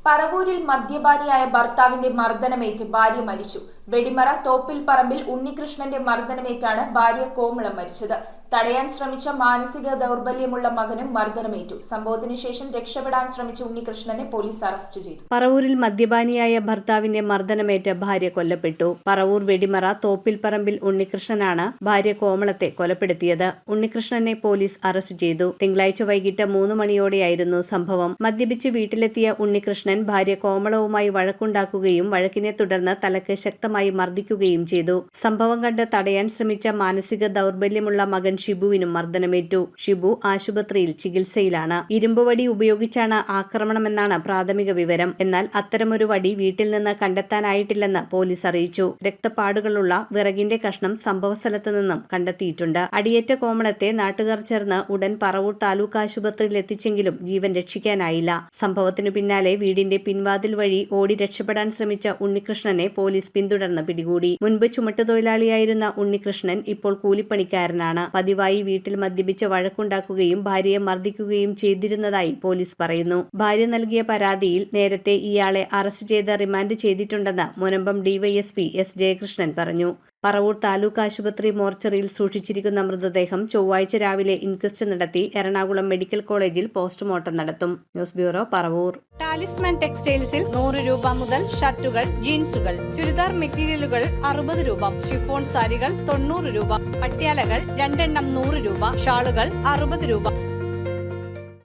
പറവൂരിൽ മദ്യപാനിയായ ഭർത്താവിന്റെ മർദ്ദനമേറ്റ് ഭാര്യ മരിച്ചു. വെടിമറ തോപ്പിൽ പറമ്പിൽ ഉണ്ണികൃഷ്ണന്റെ മർദ്ദനമേറ്റാണ് ഭാര്യ കോമളം മരിച്ചത്. തടയാൻ ശ്രമിച്ച മാനസിക ദൗർബല്യമുള്ള മകനും മർദ്ദനമേറ്റു. സംഭവത്തിനു ശേഷം രക്ഷപ്പെടാൻ ശ്രമിച്ച ഉണ്ണികൃഷ്ണനെ പോലീസ് അറസ്റ്റ് ചെയ്തു. പറവൂരിൽ മദ്യപാനിയായ ഭർത്താവിന്റെ മർദ്ദനമേറ്റ് ഭാര്യ കൊല്ലപ്പെട്ടു. പറവൂർ വെടിമറ തോപ്പിൽ പറമ്പിൽ ഉണ്ണികൃഷ്ണനാണ് ഭാര്യ കോമളത്തെ കൊലപ്പെടുത്തിയത്. ഉണ്ണികൃഷ്ണനെ പോലീസ് അറസ്റ്റ് ചെയ്തു. തിങ്കളാഴ്ച വൈകിട്ട് 3 മണിയോടെയായിരുന്നു സംഭവം. മദ്യപിച്ച് വീട്ടിലെത്തിയ ഉണ്ണികൃഷ്ണൻ ഭാര്യ കോമളവുമായി വഴക്കുണ്ടാക്കുകയും വഴക്കിനെ തുടർന്ന് തലക്ക് ശക്തമായി മർദ്ദിക്കുകയും ചെയ്തു. സംഭവം കണ്ട് തടയാൻ ശ്രമിച്ച മാനസിക ദൗർബല്യമുള്ള മകൻ ഷിബുവിനും മർദ്ദനമേറ്റു. ഷിബു ആശുപത്രിയിൽ ചികിത്സയിലാണ്. ഇരുമ്പുവടി ഉപയോഗിച്ചാണ് ആക്രമണമെന്നാണ് പ്രാഥമിക വിവരം. എന്നാൽ അത്തരമൊരു വടി വീട്ടിൽ നിന്ന് കണ്ടെത്താനായിട്ടില്ലെന്ന് പോലീസ് അറിയിച്ചു. രക്തപ്പാടുകളുള്ള വിറകിന്റെ കഷ്ണം സംഭവസ്ഥലത്ത് നിന്നും കണ്ടെത്തിയിട്ടുണ്ട്. അടിയേറ്റ കോമളത്തെ നാട്ടുകാർ ചേർന്ന് ഉടൻ പറവൂർ താലൂക്ക് ആശുപത്രിയിൽ എത്തിച്ചെങ്കിലും ജീവൻ രക്ഷിക്കാനായില്ല. സംഭവത്തിനു പിന്നാലെ വീടിന്റെ പിൻവാതിൽ വഴി ഓടി രക്ഷപ്പെടാൻ ശ്രമിച്ച ഉണ്ണികൃഷ്ണനെ പോലീസ് പിന്തുടർന്ന് പിടികൂടി. മുൻപ് ചുമട്ടുതൊഴിലാളിയായിരുന്ന ഉണ്ണികൃഷ്ണൻ ഇപ്പോൾ കൂലിപ്പണിക്കാരനാണ്. പതിവായി വീട്ടിൽ മദ്യപിച്ച് വഴക്കുണ്ടാക്കുകയും ഭാര്യയെ മർദ്ദിക്കുകയും ചെയ്തിരുന്നതായി പോലീസ് പറയുന്നു. ഭാര്യ നൽകിയ പരാതിയിൽ നേരത്തെ ഇയാളെ അറസ്റ്റ് ചെയ്ത് റിമാൻഡ് ചെയ്തിട്ടുണ്ടെന്ന് മുനമ്പം ഡിവൈഎസ്പി എസ് ജയകൃഷ്ണൻ പറഞ്ഞു. പറവൂർ താലൂക്ക് ആശുപത്രി മോർച്ചറിയിൽ സൂക്ഷിച്ചിരിക്കുന്ന മൃതദേഹം ചൊവ്വാഴ്ച രാവിലെ ഇൻക്വസ്റ്റ് നടത്തി എറണാകുളം മെഡിക്കൽ കോളേജിൽ പോസ്റ്റ്മോർട്ടം നടത്തും. News bureau, Paravur. ടാലിസ്മാൻ ടെക്സ്റ്റൈൽസിൽ 100 രൂപ മുതൽ ഷർട്ടുകൾ, ജീൻസുകൾ, ചുരിദാർ മെറ്റീരിയലുകൾ 60 രൂപ, ഷിഫോൺ സാരികൾ 90 രൂപ, പട്യാലകൾ 2 എണ്ണം 100 രൂപ, ഷാളുകൾ 60 രൂപ,